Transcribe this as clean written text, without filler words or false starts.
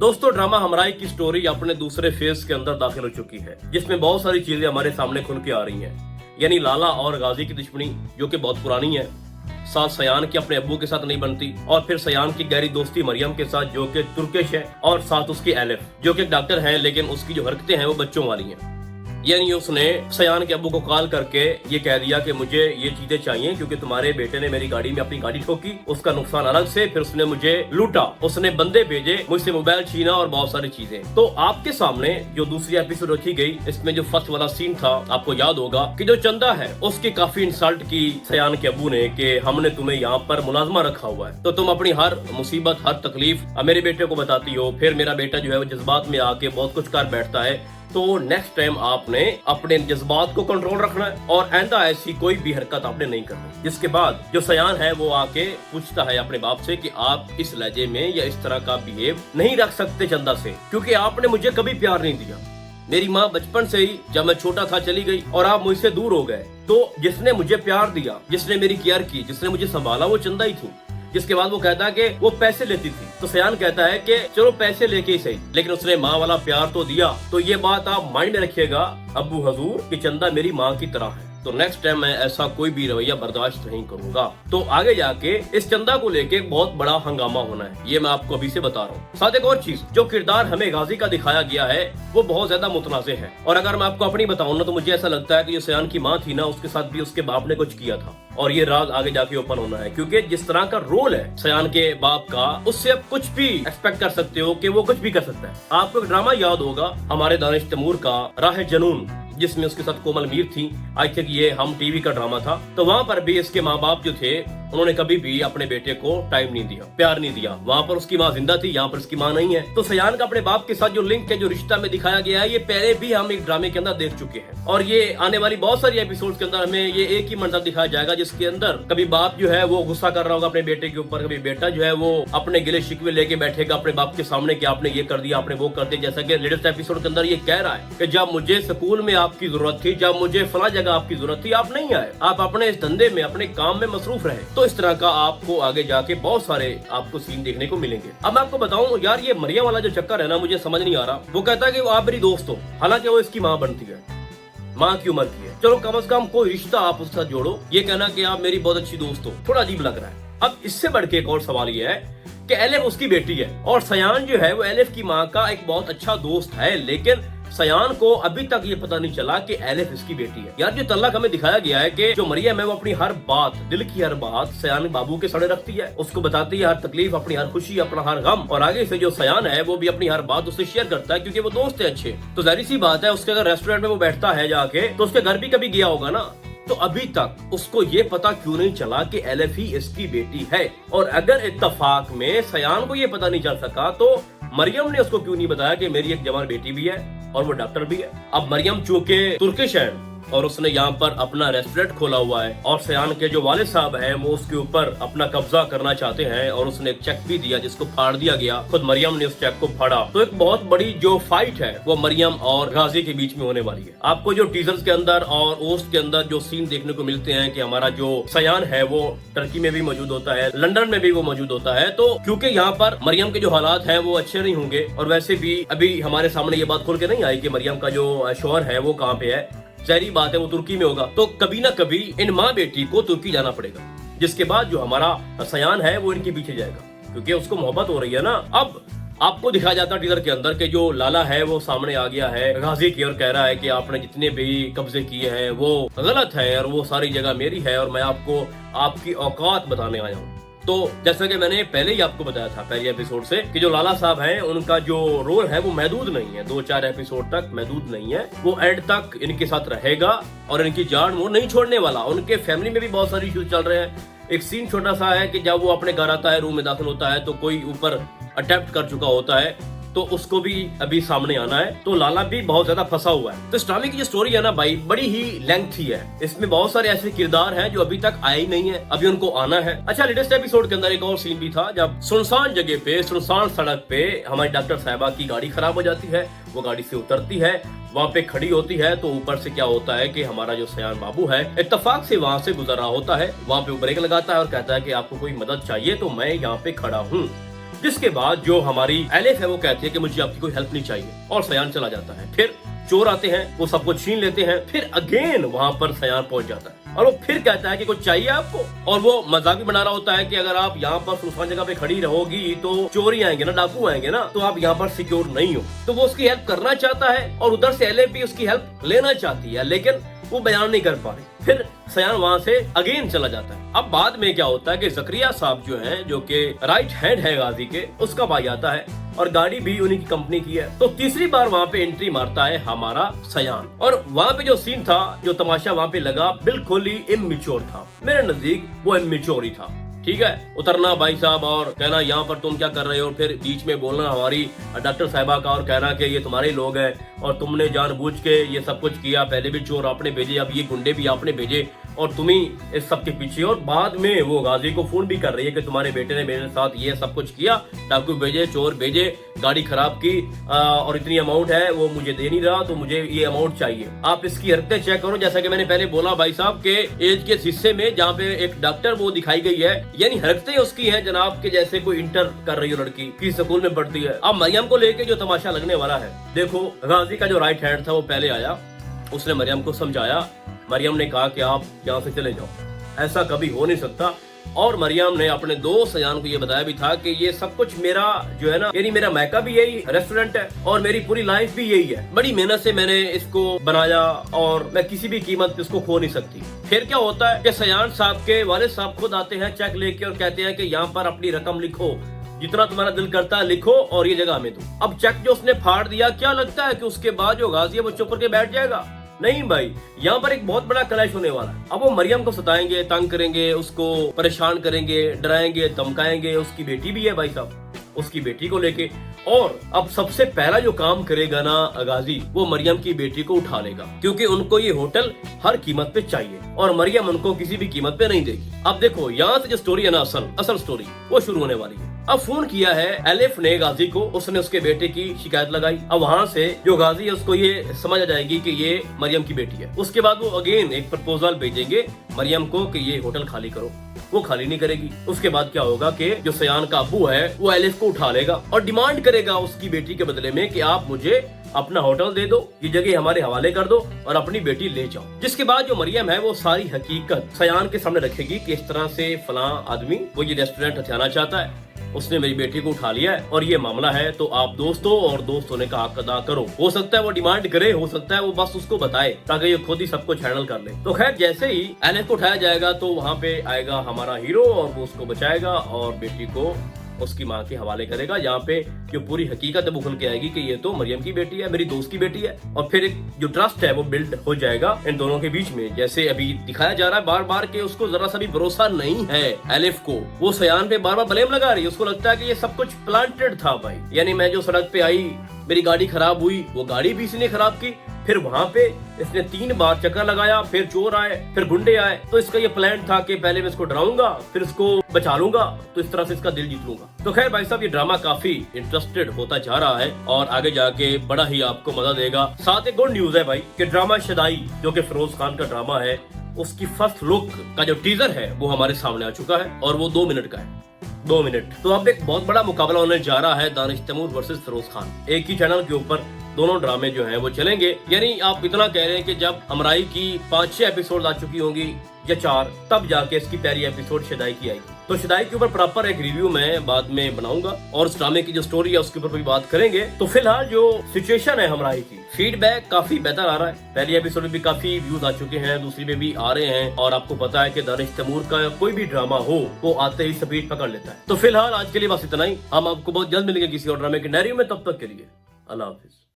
दोस्तों ड्रामा हमराई की स्टोरी अपने दूसरे फेज के अंदर दाखिल हो चुकी है, जिसमें बहुत सारी चीजें हमारे सामने खुल के आ रही हैं। यानी लाला और गाजी की दुश्मनी जो कि बहुत पुरानी है, साथ सयान की अपने अब्बू के साथ नहीं बनती, और फिर सयान की गहरी दोस्ती मरियम के साथ जो कि तुर्किश है, और साथ उसकी एलिफ जो कि एक डॉक्टर है, लेकिन उसकी जो हरकतें हैं वो बच्चों वाली हैं। यानी उसने सयान के अब्बू को कॉल करके ये कह दिया कि मुझे ये चीजें चाहिए क्योंकि तुम्हारे बेटे ने मेरी गाड़ी में अपनी गाड़ी ठोकी, उसका नुकसान अलग से, फिर उसने मुझे लूटा, उसने बंदे भेजे, मुझसे मोबाइल छीना और बहुत सारी चीजें। तो आपके सामने जो दूसरी एपिसोड रखी गई, इसमें जो फर्स्ट वाला सीन था, आपको याद होगा कि जो चंदा है उसकी काफी इंसल्ट की सयान के अब्बू ने कि हमने तुम्हें यहाँ पर मुलाजमा रखा हुआ है, तो तुम अपनी हर मुसीबत, हर तकलीफ मेरे बेटे को बताती हो, फिर मेरा बेटा जो है वो जज्बात में आके बहुत कुछ कर बैठता है। तो नेक्स्ट टाइम आपने अपने जज्बात को कंट्रोल रखना है और आइंदा ऐसी कोई भी हरकत आपने नहीं करनी। जिसके बाद जो सयान है वो आके पूछता है अपने बाप से कि आप इस लहजे में या इस तरह का बिहेव नहीं रख सकते चंदा से, क्योंकि आपने मुझे कभी प्यार नहीं दिया। मेरी माँ बचपन से ही जब मैं छोटा था चली गई और आप मुझसे दूर हो गए, तो जिसने मुझे प्यार दिया, जिसने मेरी केयर की, जिसने मुझे संभाला, वो चंदा ही थी। जिसके बाद वो कहता है कि वो पैसे लेती थी, तो सयान कहता है कि चलो पैसे लेके ही सही, लेकिन उसने माँ वाला प्यार तो दिया। तो ये बात आप माइंड में रखिएगा अब्बू हजूर कि चंदा मेरी माँ की तरह है। तो नेक्स्ट टाइम मैं ऐसा कोई भी रवैया बर्दाश्त नहीं करूंगा। तो आगे जाके इस चंदा को लेके बहुत बड़ा हंगामा होना है, ये मैं आपको अभी से बता रहा हूँ। साथ एक और चीज, जो किरदार हमें गाजी का दिखाया गया है वो बहुत ज्यादा मुतनाज़े है, और अगर मैं आपको अपनी बताऊं ना, तो मुझे ऐसा लगता है कि जो सयान की माँ थी ना, उसके साथ भी उसके बाप ने कुछ किया था, और ये राज आगे जाके ओपन होना है। क्योंकि जिस तरह का रोल है सयान के बाप का, उससे आप कुछ भी एक्सपेक्ट कर सकते हो कि वो कुछ भी कर सकता है। आपको एक ड्रामा याद होगा हमारे दानिश तैमूर का राह जुनून, जिसमें उसके साथ कोमल मीर थी। आई थिंक ये हम टीवी का ड्रामा था। तो वहाँ पर भी इसके माँ बाप जो थे, उन्होंने कभी भी अपने बेटे को टाइम नहीं दिया, प्यार नहीं दिया। वहाँ पर उसकी माँ जिंदा थी, यहाँ पर उसकी माँ नहीं है। तो सयान का अपने बाप के साथ जो लिंक है, जो रिश्ता में दिखाया गया है, ये पहले भी हम एक ड्रामे के अंदर देख चुके हैं, और ये आने वाली बहुत सारी एपिसोड के अंदर हमें ये एक ही मंजर दिखाया जाएगा, जिसके अंदर कभी बाप जो है वो गुस्सा कर रहा होगा अपने बेटे के ऊपर, कभी बेटा जो है वो अपने गिले शिकवे लेके बैठेगा अपने बाप के सामने कि आपने ये कर दिया, आपने वो कर दिया। जैसा कि लेटेस्ट एपिसोड के अंदर ये कह रहा है कि जब मुझे स्कूल में आपकी जरूरत थी, जब मुझे फला जगह आपकी जरूरत थी, आप नहीं आए, आप अपने इस धंधे में, अपने काम में मसरूफ रहे। तो इस तरह का आपको आगे जाके बहुत सारे आपको सीन देखने को मिलेंगे। अब मैं आपको बताऊं यार, ये मरियम वाला जो चक्कर है ना, मुझे समझ नहीं आ रहा। वो कहता है कि आप मेरी दोस्त हो, हालांकि वो इसकी माँ बनती है, माँ की उम्र की है। चलो कम से कम कोई रिश्ता आप उसके साथ जोड़ो। ये कहना कि आप मेरी बहुत अच्छी दोस्त हो, थोड़ा अजीब लग रहा है। अब इससे बढ़ के एक और सवाल ये है कि एलिफ उसकी बेटी है, और सयान जो है वो एलिफ की माँ का एक बहुत अच्छा दोस्त है, लेकिन सयान को अभी तक ये पता नहीं चला कि एलिफ इसकी बेटी है। यार जो तल्लक हमें दिखाया गया है कि जो मरियम है वो अपनी हर बात, दिल की हर बात सयान बाबू के सामने रखती है, उसको बताती है हर तकलीफ, अपनी हर खुशी, अपना हर गम, और आगे से जो सयान है वो भी अपनी हर बात उससे शेयर करता है, क्योंकि वो दोस्त है अच्छे। तो जाहिर सी बात है, उसके अगर रेस्टोरेंट में वो बैठता है जाके, तो उसके घर भी कभी गया होगा ना, तो अभी तक उसको ये पता क्यों नहीं चला कि एलिफ ही इसकी बेटी है। और अगर इत्तफाक में सयान को ये पता नहीं चल सका, तो मरियम ने उसको क्यों नहीं बताया कि मेरी एक जवान बेटी भी है और वो डॉक्टर भी है। अब मरियम चूंकि तुर्किश है और उसने यहाँ पर अपना रेस्टोरेंट खोला हुआ है, और सयान के जो वालिद साहब हैं वो उसके ऊपर अपना कब्जा करना चाहते हैं, और उसने एक चेक भी दिया जिसको फाड़ दिया गया, खुद मरियम ने उस चेक को फाड़ा। तो एक बहुत बड़ी जो फाइट है वो मरियम और गाजी के बीच में होने वाली है। आपको जो टीजर्स के अंदर और ओस्ट के अंदर जो सीन देखने को मिलते हैं कि हमारा जो सयान है वो टर्की में भी मौजूद होता है, लंदन में भी वो मौजूद होता है। तो क्योंकि यहाँ पर मरियम के जो हालात हैं वो अच्छे नहीं होंगे, और वैसे भी अभी हमारे सामने ये बात खुल के नहीं आई कि मरियम का जो शौहर है वो कहाँ पे है। जाहिर बात है वो तुर्की में होगा, तो कभी ना कभी इन माँ बेटी को तुर्की जाना पड़ेगा, जिसके बाद जो हमारा सयान है वो इनके पीछे जाएगा, क्योंकि उसको मोहब्बत हो रही है ना। अब आपको दिखाया जाता है टीजर के अंदर कि जो लाला है वो सामने आ गया है गाजी की, और कह रहा है कि आपने जितने भी कब्जे किए हैं वो गलत है, और वो सारी जगह मेरी है, और मैं आपको आपकी औकात बताने आया हूँ। तो जैसा कि मैंने पहले ही आपको बताया था पहले एपिसोड से कि जो लाला साहब हैं उनका जो रोल है वो महदूद नहीं है, 2-4 एपिसोड तक महदूद नहीं है, वो एंड तक इनके साथ रहेगा और इनकी जान वो नहीं छोड़ने वाला। उनके फैमिली में भी बहुत सारे इश्यूज चल रहे हैं। एक सीन छोटा सा है कि जब वो अपने घर आता है, रूम में दाखिल होता है, तो कोई ऊपर अटेम्प्ट कर चुका होता है, तो उसको भी अभी सामने आना है। तो लाला भी बहुत ज्यादा फंसा हुआ है। तो इस ड्रामे की जो स्टोरी है ना भाई, बड़ी ही लेंथी है। इसमें बहुत सारे ऐसे किरदार हैं जो अभी तक आए ही नहीं है, अभी उनको आना है। अच्छा, लेटेस्ट एपिसोड के अंदर एक और सीन भी था जब सुनसान जगह पे, सुनसान सड़क पे हमारी डॉक्टर साहिबा की गाड़ी खराब हो जाती है। वो गाड़ी से उतरती है, वहाँ पे खड़ी होती है, तो ऊपर से क्या होता है कि हमारा जो सयान बाबू है इत्तेफाक से वहाँ से गुजर रहा होता है। वहाँ पे ब्रेक लगाता है और कहता है कि आपको कोई मदद चाहिए तो मैं यहाँ पे खड़ा हूँ। जिसके बाद जो हमारी एलिफ है वो कहती है कि मुझे आपकी कोई हेल्प नहीं चाहिए, और सयान चला जाता है। फिर चोर आते हैं, वो सब कुछ छीन लेते हैं। फिर अगेन वहां पर सयान पहुंच जाता है और वो फिर कहता है कि कुछ चाहिए आपको, और वो मजाक भी बना रहा होता है कि अगर आप यहाँ पर सुनसान जगह पे खड़ी रहोगी तो चोरी आएंगे ना, डाकू आएंगे ना, तो आप यहाँ पर सिक्योर नहीं हो। तो वो उसकी हेल्प करना चाहता है और उधर से एलिफ भी उसकी हेल्प लेना चाहती है, लेकिन वो बयान नहीं कर पा रही। फिर सयान वहां से अगेन चला जाता है। अब बाद में क्या होता है कि जकरिया साहब जो हैं, जो कि राइट हैंड है गाजी के, उसका भाई आता है और गाड़ी भी उन्हीं की कंपनी की है। तो तीसरी बार वहाँ पे एंट्री मारता है हमारा सयान, और वहाँ पे जो सीन था, जो तमाशा वहाँ पे लगा, बिल्कुल ही इमेच्योर था। मेरे नजदीक वो इमेच्योर ही था। ठीक है, उतरना भाई साहब और कहना यहाँ पर तुम क्या कर रहे हो, फिर बीच में बोलना हमारी डॉक्टर साहिबा का और कहना कि ये तुम्हारे लोग हैं और तुमने जानबूझ के ये सब कुछ किया, पहले भी चोर आपने भेजे, अब ये गुंडे भी आपने भेजे और तुम ही इस सब के पीछे। और बाद में वो गाजी को फोन भी कर रही है कि तुम्हारे बेटे ने मेरे साथ ये सब कुछ किया, डाकू भेजे, चोर भेजे, गाड़ी खराब की, और इतनी अमाउंट है वो मुझे दे नहीं रहा, तो मुझे ये अमाउंट चाहिए। आप इसकी हरकतें चेक करो, जैसा कि मैंने पहले बोला भाई साहब के एज के हिस्से में जहाँ पे एक डॉक्टर वो दिखाई गई है, यानी हरकतें उसकी हैं जनाब के जैसे कोई इंटर कर रही हो लड़की की स्कूल में पढ़ती है। अब मरियम को लेके जो तमाशा लगने वाला है, देखो गाजी का जो राइट हैंड था वो पहले आया, उसने मरियम को समझाया। मरियम ने कहा कि आप यहाँ से चले जाओ, ऐसा कभी हो नहीं सकता। और मरियम ने अपने दोस्त सयान को ये बताया भी था कि ये सब कुछ मेरा जो है ना, यानी मेरा मैका भी यही रेस्टोरेंट है और मेरी पूरी लाइफ भी यही है, बड़ी मेहनत से मैंने इसको बनाया और मैं किसी भी कीमत पे इसको खो नहीं सकती। फिर क्या होता है कि सयान साहब के वालिद साहब खुद आते हैं चेक लेके और कहते हैं कि यहाँ पर अपनी रकम लिखो, जितना तुम्हारा दिल करता है लिखो और ये जगह हमें दो। अब चेक जो उसने फाड़ दिया, क्या लगता है कि उसके बाद जो गाजी है वो चुप करके बैठ जाएगा? नहीं भाई, यहाँ पर एक बहुत बड़ा क्लैश होने वाला है। अब वो मरियम को सताएंगे, तंग करेंगे, उसको परेशान करेंगे, डराएंगे, धमकाएंगे। उसकी बेटी भी है भाई साहब, उसकी बेटी को लेके। और अब सबसे पहला जो काम करेगा ना गाजी, वो मरियम की बेटी को उठा लेगा, क्योंकि उनको ये होटल हर कीमत पे चाहिए और मरियम उनको किसी भी कीमत पे नहीं देगी। अब देखो यहाँ से जो स्टोरी है ना, असल स्टोरी वो शुरू होने वाली है। अब फोन किया है एलिफ ने गाजी को, उसने उसके बेटे की शिकायत लगाई। अब वहाँ से जो गाजी है उसको ये समझ आ जाएगी कि ये मरियम की बेटी है। उसके बाद वो अगेन एक प्रपोजल भेजेंगे मरियम को कि ये होटल खाली करो, वो खाली नहीं करेगी। उसके बाद क्या होगा कि जो सयान का अब्बू है वो एलिफ को उठा लेगा और डिमांड करेगा उसकी बेटी के बदले में कि आप मुझे अपना होटल दे दो, ये जगह हमारे हवाले कर दो और अपनी बेटी ले जाओ। जिसके बाद जो मरियम है वो सारी हकीकत सयान के सामने रखेगी कि इस तरह से फलां आदमी वो ये रेस्टोरेंट हथियाना चाहता है, उसने मेरी बेटी को उठा लिया है और ये मामला है, तो आप दोस्तों और दोस्त होने का हक अदा करो। हो सकता है वो डिमांड करे, हो सकता है वो बस उसको बताए ताकि ये खुद ही सब कुछ हैंडल कर ले। तो खैर जैसे ही एलिफ को उठाया जाएगा तो वहाँ पे आएगा हमारा हीरो और वो उसको बचाएगा और बेटी को उसकी माँ के हवाले करेगा। यहाँ पे जो पूरी हकीकत है वो खुल के आएगी कि ये तो मरियम की बेटी है, मेरी दोस्त की बेटी है। और फिर एक जो ट्रस्ट है वो बिल्ड हो जाएगा इन दोनों के बीच में। जैसे अभी दिखाया जा रहा है बार बार कि उसको जरा सा भी भरोसा नहीं है एलिफ को, वो सयान पे बार बार ब्लेम लगा रही है। उसको लगता है कि ये सब कुछ प्लांटेड था भाई, यानी मैं जो सड़क पे आई, मेरी गाड़ी खराब हुई, वो गाड़ी भी इसने खराब की, फिर वहाँ पे इसने 3 बार चक्कर लगाया, फिर चोर आए, फिर गुंडे आए। तो इसका ये प्लान था कि पहले मैं इसको डराऊंगा, फिर इसको बचा लूंगा, तो इस तरह से इसका दिल जीत लूंगा। तो खैर भाई साहब ये ड्रामा काफी इंटरेस्टेड होता जा रहा है और आगे जाके बड़ा ही आपको मजा देगा। साथ एक गुड न्यूज है भाई कि ड्रामा शदाई जो कि फिरोज खान का ड्रामा है, उसकी फर्स्ट लुक का जो टीजर है वो हमारे सामने आ चुका है और वो 2 मिनट का है। 2 मिनट। तो अब एक बहुत बड़ा मुकाबला होने जा रहा है दानिश तैमूर वर्सेस फिरोज खान। एक ही चैनल के ऊपर दोनों ड्रामे जो हैं वो चलेंगे। यानी आप इतना कह रहे हैं कि जब हमराई की 5-6 एपिसोड आ चुकी होंगी या 4, तब जाके इसकी पहली एपिसोड शदाई की आएगी। तो शदाई के ऊपर प्रॉपर एक रिव्यू मैं बाद में बनाऊंगा और उस ड्रामे की जो स्टोरी है उसके ऊपर भी बात करेंगे। तो फिलहाल जो सिचुएशन है हमराई की, फीडबैक काफी बेहतर आ रहा है। पहली एपिसोड में भी काफी व्यूज आ चुके हैं, दूसरी में भी आ रहे हैं और आपको पता है कि दानिश तैमूर का कोई भी ड्रामा हो वो आते ही स्पीड पकड़ लेता है। तो फिलहाल आज के लिए बस इतना ही। हम आपको बहुत जल्द मिलेंगे किसी और ड्रामे के नैरेटिव में, तब तक के लिए अल्लाह हाफिज।